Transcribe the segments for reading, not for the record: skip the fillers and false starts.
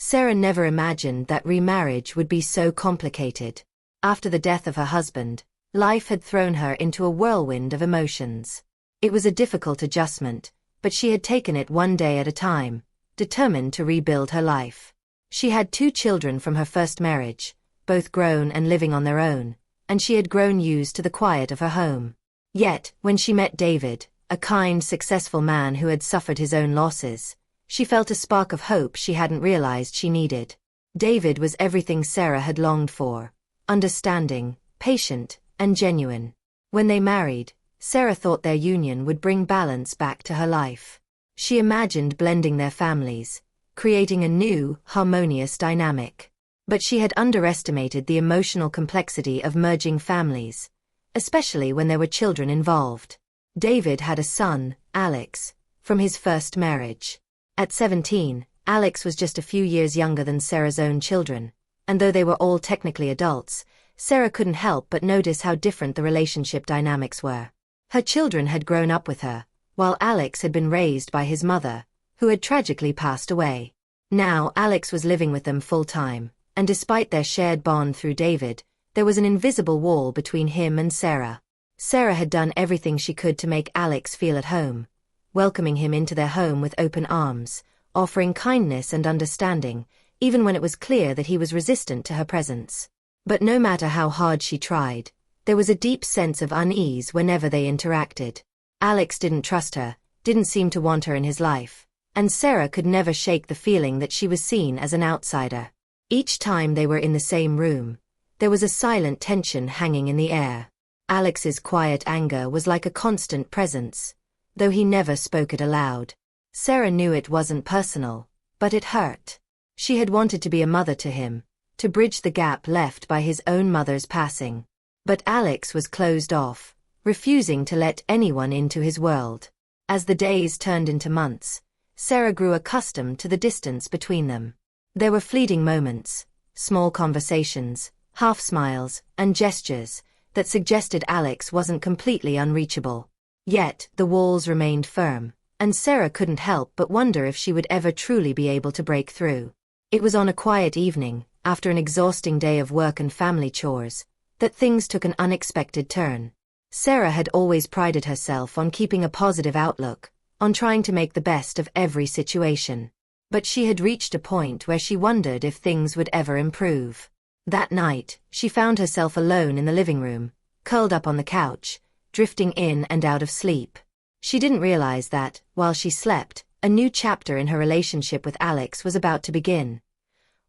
Sarah never imagined that remarriage would be so complicated. After the death of her husband, life had thrown her into a whirlwind of emotions. It was a difficult adjustment, but she had taken it one day at a time, determined to rebuild her life. She had 2 children from her first marriage, both grown and living on their own, and she had grown used to the quiet of her home. Yet, when she met David, a kind, successful man who had suffered his own losses, she felt a spark of hope she hadn't realized she needed. David was everything Sarah had longed for: understanding, patient, and genuine. When they married, Sarah thought their union would bring balance back to her life. She imagined blending their families, creating a new, harmonious dynamic. But she had underestimated the emotional complexity of merging families, especially when there were children involved. David had a son, Alex, from his first marriage. At 17, Alex was just a few years younger than Sarah's own children, and though they were all technically adults, Sarah couldn't help but notice how different the relationship dynamics were. Her children had grown up with her, while Alex had been raised by his mother, who had tragically passed away. Now Alex was living with them full-time, and despite their shared bond through David, there was an invisible wall between him and Sarah. Sarah had done everything she could to make Alex feel at home, welcoming him into their home with open arms, offering kindness and understanding, even when it was clear that he was resistant to her presence. But no matter how hard she tried, there was a deep sense of unease whenever they interacted. Alex didn't trust her, didn't seem to want her in his life, and Sarah could never shake the feeling that she was seen as an outsider. Each time they were in the same room, there was a silent tension hanging in the air. Alex's quiet anger was like a constant presence, though he never spoke it aloud. Sarah knew it wasn't personal, but it hurt. She had wanted to be a mother to him, to bridge the gap left by his own mother's passing. But Alex was closed off, refusing to let anyone into his world. As the days turned into months, Sarah grew accustomed to the distance between them. There were fleeting moments, small conversations, half smiles, and gestures that suggested Alex wasn't completely unreachable. Yet, the walls remained firm, and Sarah couldn't help but wonder if she would ever truly be able to break through. It was on a quiet evening, after an exhausting day of work and family chores, that things took an unexpected turn. Sarah had always prided herself on keeping a positive outlook, on trying to make the best of every situation. But she had reached a point where she wondered if things would ever improve. That night, she found herself alone in the living room, curled up on the couch, drifting in and out of sleep. She didn't realize that, while she slept, a new chapter in her relationship with Alex was about to begin.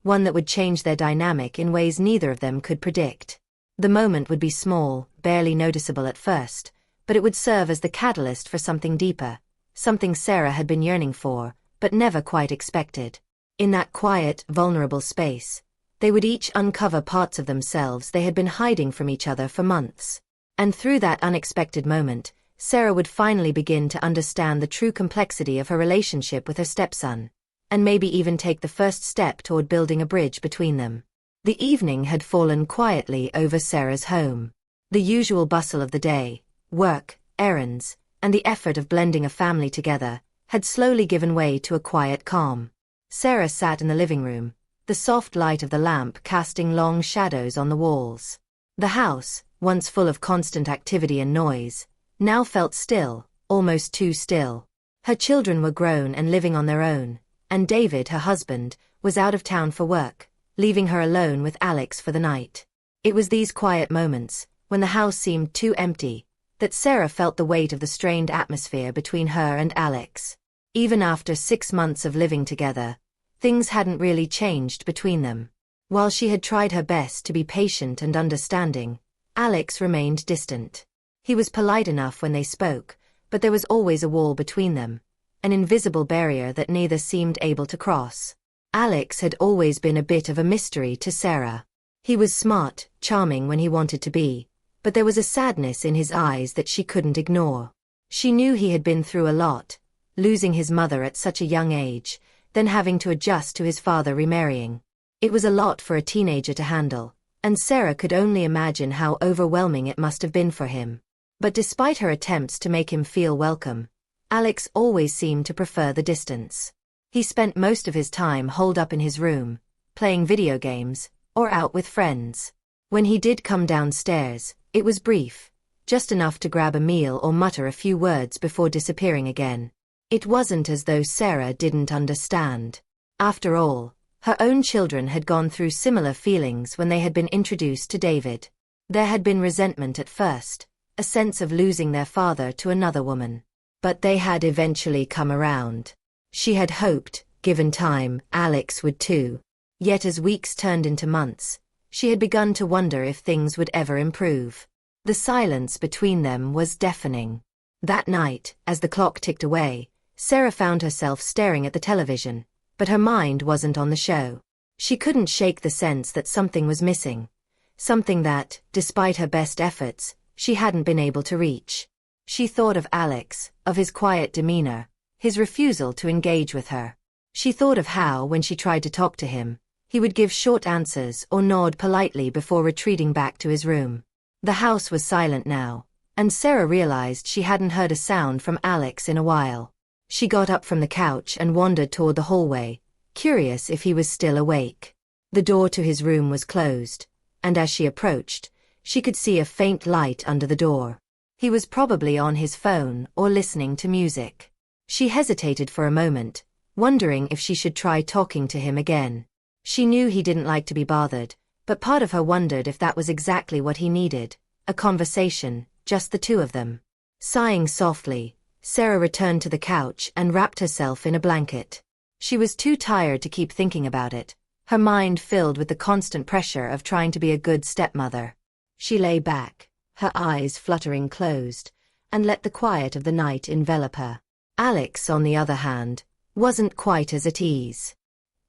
One that would change their dynamic in ways neither of them could predict. The moment would be small, barely noticeable at first, but it would serve as the catalyst for something deeper, something Sarah had been yearning for, but never quite expected. In that quiet, vulnerable space, they would each uncover parts of themselves they had been hiding from each other for months. And through that unexpected moment, Sarah would finally begin to understand the true complexity of her relationship with her stepson, and maybe even take the first step toward building a bridge between them. The evening had fallen quietly over Sarah's home. The usual bustle of the day, work, errands, and the effort of blending a family together, had slowly given way to a quiet calm. Sarah sat in the living room, the soft light of the lamp casting long shadows on the walls. The house, once full of constant activity and noise, now felt still, almost too still. Her children were grown and living on their own, and David, her husband, was out of town for work, leaving her alone with Alex for the night. It was these quiet moments, when the house seemed too empty, that Sarah felt the weight of the strained atmosphere between her and Alex. Even after 6 months of living together, things hadn't really changed between them. While she had tried her best to be patient and understanding, Alex remained distant. He was polite enough when they spoke, but there was always a wall between them, an invisible barrier that neither seemed able to cross. Alex had always been a bit of a mystery to Sarah. He was smart, charming when he wanted to be, but there was a sadness in his eyes that she couldn't ignore. She knew he had been through a lot, losing his mother at such a young age, then having to adjust to his father remarrying. It was a lot for a teenager to handle, and Sarah could only imagine how overwhelming it must have been for him. But despite her attempts to make him feel welcome, Alex always seemed to prefer the distance. He spent most of his time holed up in his room, playing video games, or out with friends. When he did come downstairs, it was brief, just enough to grab a meal or mutter a few words before disappearing again. It wasn't as though Sarah didn't understand. After all, her own children had gone through similar feelings when they had been introduced to David. There had been resentment at first, a sense of losing their father to another woman. But they had eventually come around. She had hoped, given time, Alex would too. Yet as weeks turned into months, she had begun to wonder if things would ever improve. The silence between them was deafening. That night, as the clock ticked away, Sarah found herself staring at the television, but her mind wasn't on the show. She couldn't shake the sense that something was missing. Something that, despite her best efforts, she hadn't been able to reach. She thought of Alex, of his quiet demeanor, his refusal to engage with her. She thought of how, when she tried to talk to him, he would give short answers or nod politely before retreating back to his room. The house was silent now, and Sarah realized she hadn't heard a sound from Alex in a while. She got up from the couch and wandered toward the hallway, curious if he was still awake. The door to his room was closed, and as she approached, she could see a faint light under the door. He was probably on his phone or listening to music. She hesitated for a moment, wondering if she should try talking to him again. She knew he didn't like to be bothered, but part of her wondered if that was exactly what he needed, a conversation, just the two of them. Sighing softly, Sarah returned to the couch and wrapped herself in a blanket. She was too tired to keep thinking about it, her mind filled with the constant pressure of trying to be a good stepmother. She lay back, her eyes fluttering closed, and let the quiet of the night envelop her. Alex, on the other hand, wasn't quite as at ease.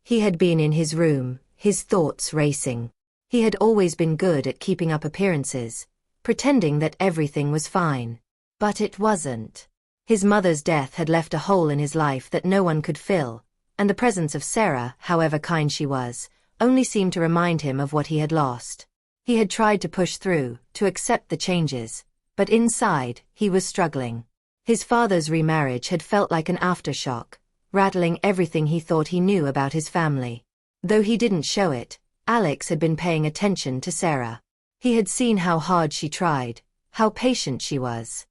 He had been in his room, his thoughts racing. He had always been good at keeping up appearances, pretending that everything was fine. But it wasn't. His mother's death had left a hole in his life that no one could fill, and the presence of Sarah, however kind she was, only seemed to remind him of what he had lost. He had tried to push through, to accept the changes, but inside, he was struggling. His father's remarriage had felt like an aftershock, rattling everything he thought he knew about his family. Though he didn't show it, Alex had been paying attention to Sarah. He had seen how hard she tried, how patient she was.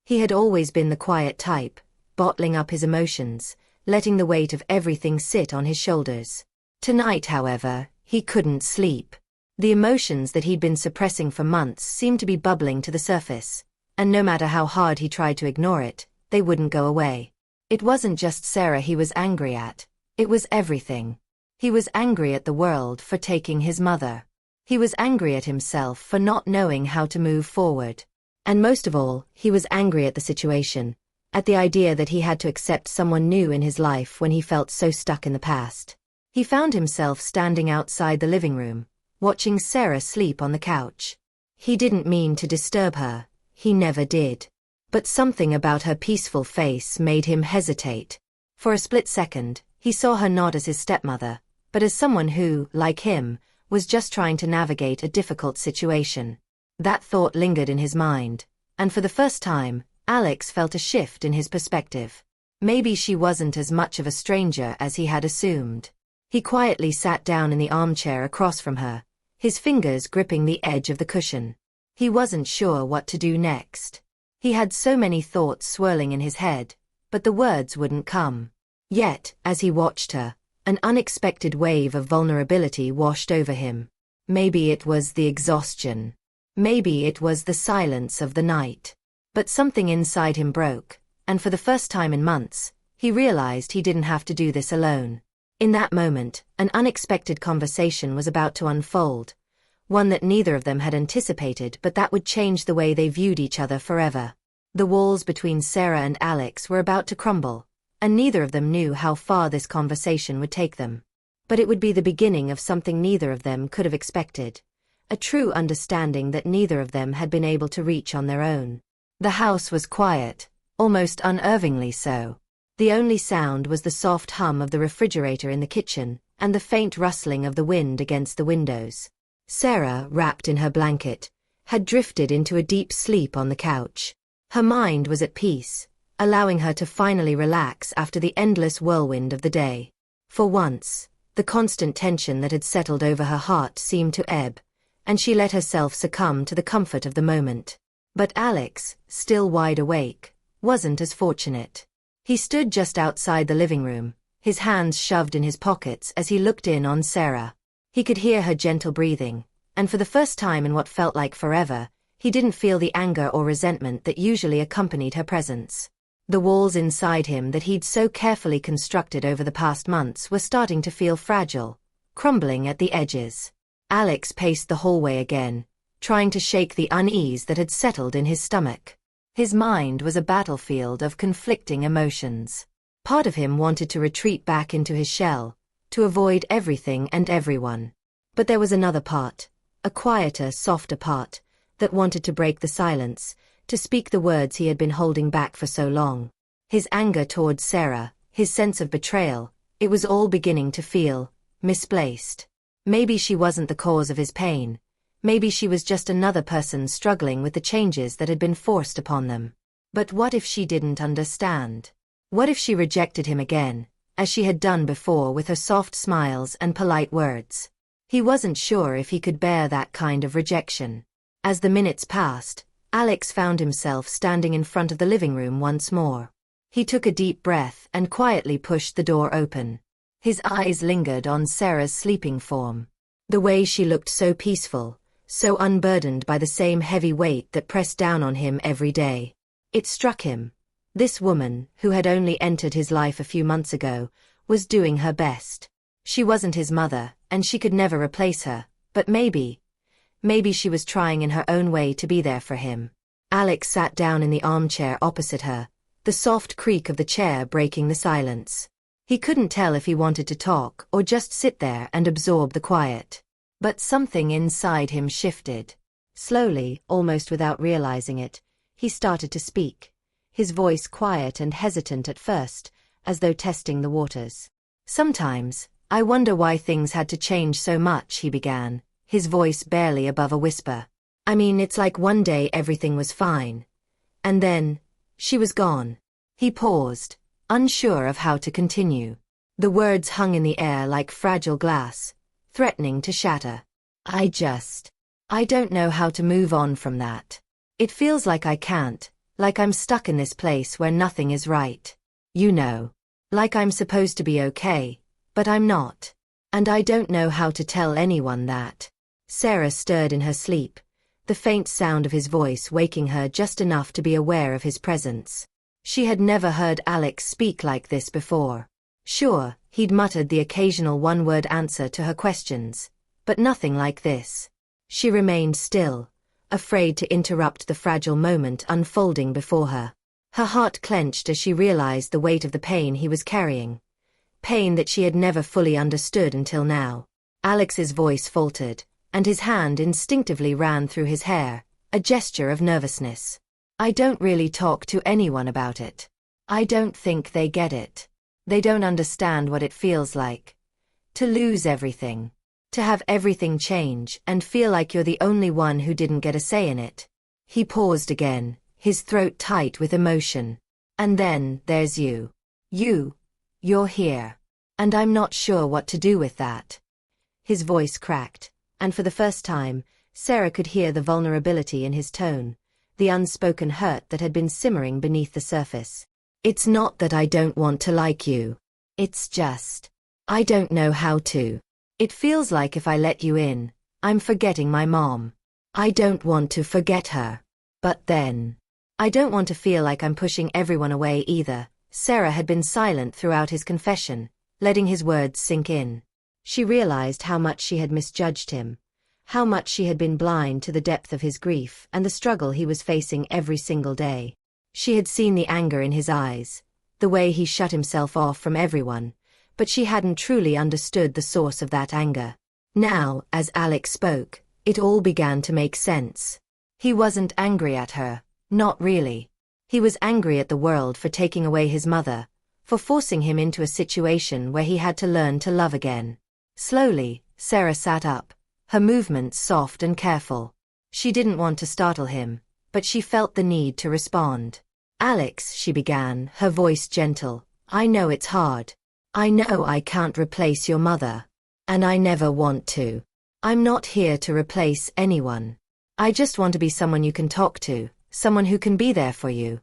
He had always been the quiet type, bottling up his emotions, letting the weight of everything sit on his shoulders. Tonight, however, he couldn't sleep. The emotions that he'd been suppressing for months seemed to be bubbling to the surface, and no matter how hard he tried to ignore it, they wouldn't go away. It wasn't just Sarah he was angry at, it was everything. He was angry at the world for taking his mother. He was angry at himself for not knowing how to move forward. And most of all, he was angry at the situation, at the idea that he had to accept someone new in his life when he felt so stuck in the past. He found himself standing outside the living room, watching Sarah sleep on the couch. He didn't mean to disturb her, he never did. But something about her peaceful face made him hesitate. For a split second, he saw her not as his stepmother, but as someone who, like him, was just trying to navigate a difficult situation. That thought lingered in his mind, and for the first time, Alex felt a shift in his perspective. Maybe she wasn't as much of a stranger as he had assumed. He quietly sat down in the armchair across from her, his fingers gripping the edge of the cushion. He wasn't sure what to do next. He had so many thoughts swirling in his head, but the words wouldn't come. Yet, as he watched her, an unexpected wave of vulnerability washed over him. Maybe it was the exhaustion. Maybe it was the silence of the night. But something inside him broke, and for the first time in months, he realized he didn't have to do this alone. In that moment, an unexpected conversation was about to unfold, one that neither of them had anticipated but that would change the way they viewed each other forever. The walls between Sarah and Alex were about to crumble, and neither of them knew how far this conversation would take them. But it would be the beginning of something neither of them could have expected, a true understanding that neither of them had been able to reach on their own. The house was quiet, almost unnervingly so. The only sound was the soft hum of the refrigerator in the kitchen, and the faint rustling of the wind against the windows. Sarah, wrapped in her blanket, had drifted into a deep sleep on the couch. Her mind was at peace, allowing her to finally relax after the endless whirlwind of the day. For once, the constant tension that had settled over her heart seemed to ebb, and she let herself succumb to the comfort of the moment. But Alex, still wide awake, wasn't as fortunate. He stood just outside the living room, his hands shoved in his pockets as he looked in on Sarah. He could hear her gentle breathing, and for the first time in what felt like forever, he didn't feel the anger or resentment that usually accompanied her presence. The walls inside him that he'd so carefully constructed over the past months were starting to feel fragile, crumbling at the edges. Alex paced the hallway again, trying to shake the unease that had settled in his stomach. His mind was a battlefield of conflicting emotions. Part of him wanted to retreat back into his shell, to avoid everything and everyone. But there was another part, a quieter, softer part, that wanted to break the silence, to speak the words he had been holding back for so long. His anger towards Sarah, his sense of betrayal, it was all beginning to feel misplaced. Maybe she wasn't the cause of his pain. Maybe she was just another person struggling with the changes that had been forced upon them. But what if she didn't understand? What if she rejected him again, as she had done before with her soft smiles and polite words? He wasn't sure if he could bear that kind of rejection. As the minutes passed, Alex found himself standing in front of the living room once more. He took a deep breath and quietly pushed the door open. His eyes lingered on Sarah's sleeping form. The way she looked so peaceful, so unburdened by the same heavy weight that pressed down on him every day. It struck him. This woman, who had only entered his life a few months ago, was doing her best. She wasn't his mother, and she could never replace her, but maybe she was trying in her own way to be there for him. Alex sat down in the armchair opposite her, the soft creak of the chair breaking the silence. He couldn't tell if he wanted to talk or just sit there and absorb the quiet. But something inside him shifted. Slowly, almost without realizing it, he started to speak, his voice quiet and hesitant at first, as though testing the waters. "Sometimes, I wonder why things had to change so much," he began, his voice barely above a whisper. "I mean, it's like one day everything was fine. And then, she was gone." He paused, unsure of how to continue. The words hung in the air like fragile glass, threatening to shatter. I don't know how to move on from that. It feels like I can't, like I'm stuck in this place where nothing is right. You know. Like I'm supposed to be okay, but I'm not. And I don't know how to tell anyone that." Sarah stirred in her sleep, the faint sound of his voice waking her just enough to be aware of his presence. She had never heard Alex speak like this before. Sure, he'd muttered the occasional one-word answer to her questions, but nothing like this. She remained still, afraid to interrupt the fragile moment unfolding before her. Her heart clenched as she realized the weight of the pain he was carrying. Pain that she had never fully understood until now. Alex's voice faltered, and his hand instinctively ran through his hair, a gesture of nervousness. "I don't really talk to anyone about it. I don't think they get it. They don't understand what it feels like. To lose everything. To have everything change and feel like you're the only one who didn't get a say in it." He paused again, his throat tight with emotion. "And then, there's you. You're here. And I'm not sure what to do with that." His voice cracked, and for the first time, Sarah could hear the vulnerability in his tone, the unspoken hurt that had been simmering beneath the surface. "It's not that I don't want to like you. It's just, I don't know how to. It feels like if I let you in, I'm forgetting my mom. I don't want to forget her. But then, I don't want to feel like I'm pushing everyone away either." Sarah had been silent throughout his confession, letting his words sink in. She realized how much she had misjudged him, how much she had been blind to the depth of his grief and the struggle he was facing every single day. She had seen the anger in his eyes, the way he shut himself off from everyone, but she hadn't truly understood the source of that anger. Now, as Alex spoke, it all began to make sense. He wasn't angry at her, not really. He was angry at the world for taking away his mother, for forcing him into a situation where he had to learn to love again. Slowly, Sarah sat up, her movements soft and careful. She didn't want to startle him, but she felt the need to respond. Alex, she began, her voice gentle, I know it's hard. I know I can't replace your mother. And I never want to. I'm not here to replace anyone. I just want to be someone you can talk to, someone who can be there for you.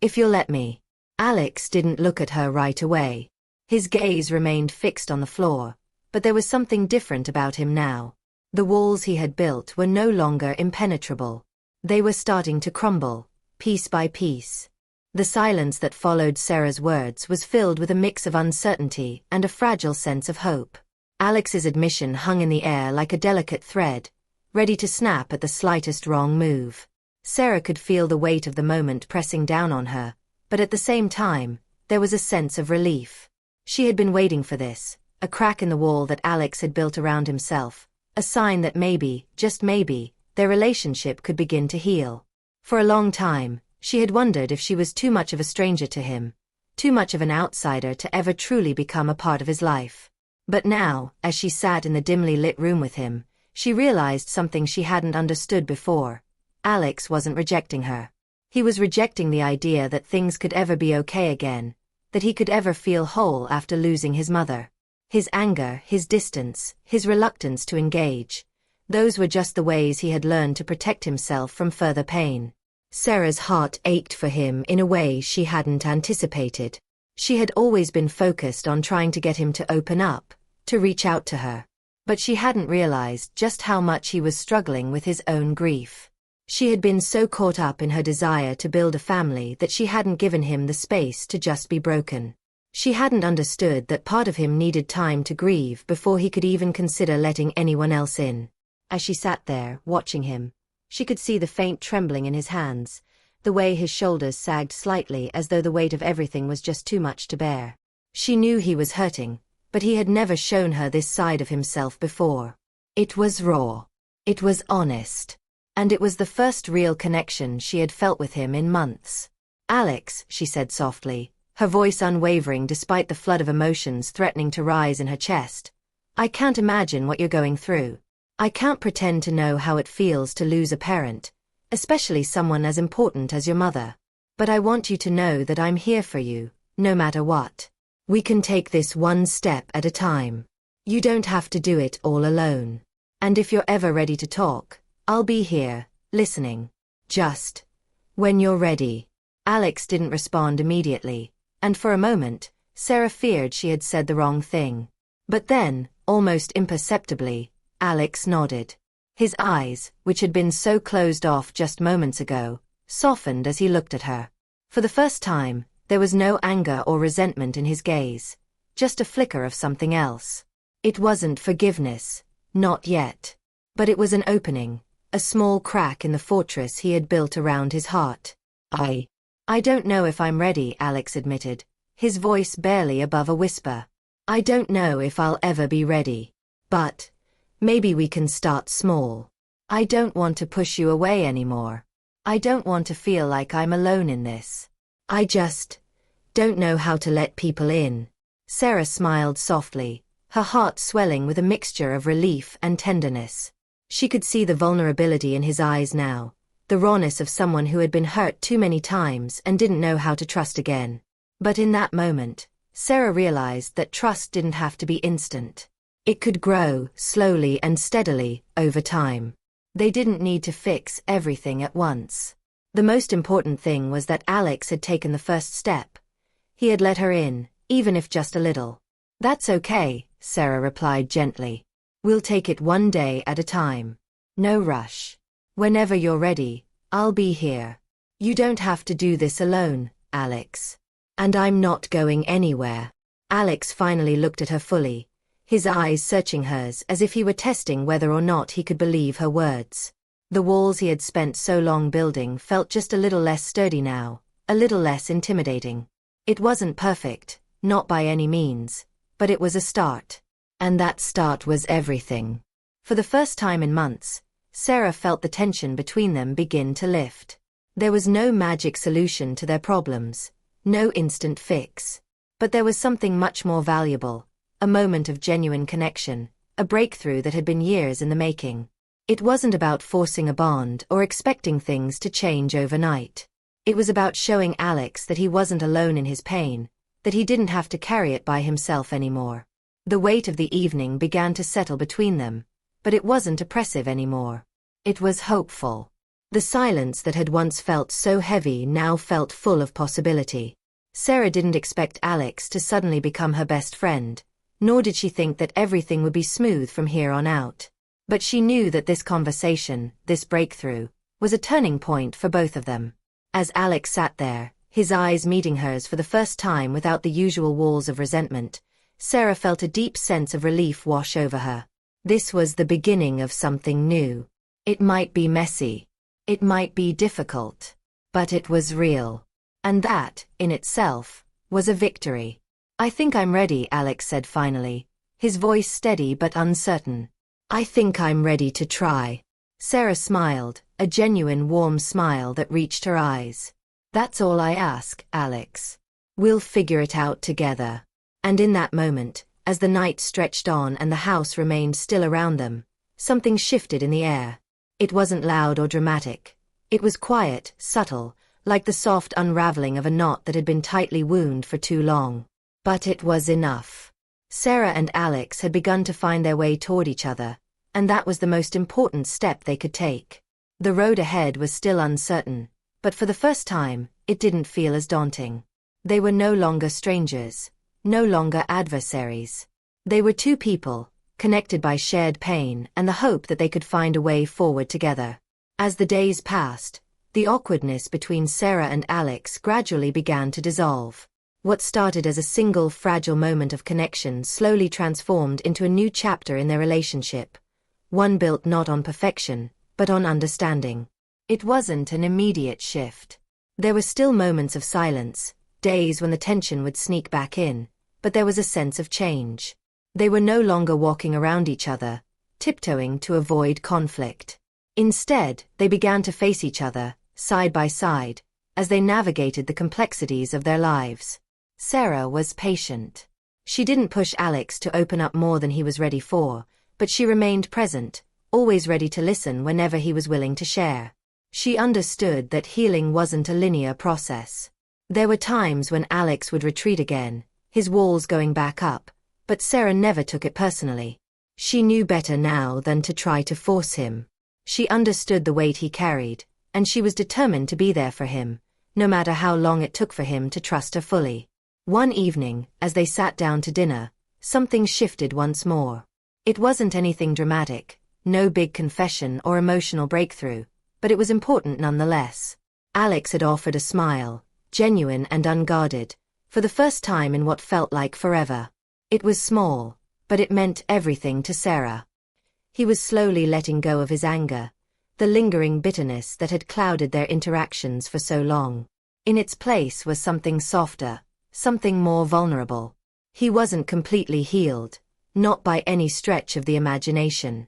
If you'll let me. Alex didn't look at her right away. His gaze remained fixed on the floor, but there was something different about him now. The walls he had built were no longer impenetrable. They were starting to crumble, piece by piece. The silence that followed Sarah's words was filled with a mix of uncertainty and a fragile sense of hope. Alex's admission hung in the air like a delicate thread, ready to snap at the slightest wrong move. Sarah could feel the weight of the moment pressing down on her, but at the same time, there was a sense of relief. She had been waiting for this, a crack in the wall that Alex had built around himself, a sign that maybe, just maybe, their relationship could begin to heal. For a long time, she had wondered if she was too much of a stranger to him, too much of an outsider to ever truly become a part of his life. But now, as she sat in the dimly lit room with him, she realized something she hadn't understood before. Alex wasn't rejecting her. He was rejecting the idea that things could ever be okay again, that he could ever feel whole after losing his mother. His anger, his distance, his reluctance to engage, those were just the ways he had learned to protect himself from further pain. Sarah's heart ached for him in a way she hadn't anticipated. She had always been focused on trying to get him to open up, to reach out to her. But she hadn't realized just how much he was struggling with his own grief. She had been so caught up in her desire to build a family that she hadn't given him the space to just be broken. She hadn't understood that part of him needed time to grieve before he could even consider letting anyone else in. As she sat there, watching him, she could see the faint trembling in his hands, the way his shoulders sagged slightly as though the weight of everything was just too much to bear. She knew he was hurting, but he had never shown her this side of himself before. It was raw. It was honest. And it was the first real connection she had felt with him in months. Alex, she said softly, her voice unwavering despite the flood of emotions threatening to rise in her chest. I can't imagine what you're going through. I can't pretend to know how it feels to lose a parent, especially someone as important as your mother. But I want you to know that I'm here for you, no matter what. We can take this one step at a time. You don't have to do it all alone. And if you're ever ready to talk, I'll be here, listening. Just when you're ready. Alex didn't respond immediately, and for a moment, Sarah feared she had said the wrong thing. But then, almost imperceptibly, Alex nodded. His eyes, which had been so closed off just moments ago, softened as he looked at her. For the first time, there was no anger or resentment in his gaze, just a flicker of something else. It wasn't forgiveness, not yet. But it was an opening, a small crack in the fortress he had built around his heart. I don't know if I'm ready, Alex admitted, his voice barely above a whisper. I don't know if I'll ever be ready. But maybe we can start small. I don't want to push you away anymore. I don't want to feel like I'm alone in this. I just don't know how to let people in. Sarah smiled softly, her heart swelling with a mixture of relief and tenderness. She could see the vulnerability in his eyes now, the rawness of someone who had been hurt too many times and didn't know how to trust again. But in that moment, Sarah realized that trust didn't have to be instant. It could grow, slowly and steadily, over time. They didn't need to fix everything at once. The most important thing was that Alex had taken the first step. He had let her in, even if just a little. That's okay, Sarah replied gently. We'll take it one day at a time. No rush. Whenever you're ready, I'll be here. You don't have to do this alone, Alex. And I'm not going anywhere. Alex finally looked at her fully, his eyes searching hers as if he were testing whether or not he could believe her words. The walls he had spent so long building felt just a little less sturdy now, a little less intimidating. It wasn't perfect, not by any means, but it was a start. And that start was everything. For the first time in months, Sarah felt the tension between them begin to lift. There was no magic solution to their problems, no instant fix. But there was something much more valuable, a moment of genuine connection, a breakthrough that had been years in the making. It wasn't about forcing a bond or expecting things to change overnight. It was about showing Alex that he wasn't alone in his pain, that he didn't have to carry it by himself anymore. The weight of the evening began to settle between them, but it wasn't oppressive anymore. It was hopeful. The silence that had once felt so heavy now felt full of possibility. Sarah didn't expect Alex to suddenly become her best friend, nor did she think that everything would be smooth from here on out. But she knew that this conversation, this breakthrough, was a turning point for both of them. As Alex sat there, his eyes meeting hers for the first time without the usual walls of resentment, Sarah felt a deep sense of relief wash over her. This was the beginning of something new. It might be messy. It might be difficult. But it was real. And that, in itself, was a victory. "I think I'm ready," Alex said finally, his voice steady but uncertain. "I think I'm ready to try." Sarah smiled, a genuine warm smile that reached her eyes. "That's all I ask, Alex. We'll figure it out together." And in that moment, as the night stretched on and the house remained still around them, something shifted in the air. It wasn't loud or dramatic. It was quiet, subtle, like the soft unraveling of a knot that had been tightly wound for too long. But it was enough. Sarah and Alex had begun to find their way toward each other, and that was the most important step they could take. The road ahead was still uncertain, but for the first time, it didn't feel as daunting. They were no longer strangers, no longer adversaries. They were two people, connected by shared pain and the hope that they could find a way forward together. As the days passed, the awkwardness between Sarah and Alex gradually began to dissolve. What started as a single fragile moment of connection slowly transformed into a new chapter in their relationship, one built not on perfection, but on understanding. It wasn't an immediate shift. There were still moments of silence, days when the tension would sneak back in, but there was a sense of change. They were no longer walking around each other, tiptoeing to avoid conflict. Instead, they began to face each other, side by side, as they navigated the complexities of their lives. Sarah was patient. She didn't push Alex to open up more than he was ready for, but she remained present, always ready to listen whenever he was willing to share. She understood that healing wasn't a linear process. There were times when Alex would retreat again, his walls going back up, but Sarah never took it personally. She knew better now than to try to force him. She understood the weight he carried, and she was determined to be there for him, no matter how long it took for him to trust her fully. One evening, as they sat down to dinner, something shifted once more. It wasn't anything dramatic, no big confession or emotional breakthrough, but it was important nonetheless. Alex had offered a smile, genuine and unguarded, for the first time in what felt like forever. It was small, but it meant everything to Sarah. He was slowly letting go of his anger, the lingering bitterness that had clouded their interactions for so long. In its place was something softer, something more vulnerable. He wasn't completely healed, not by any stretch of the imagination,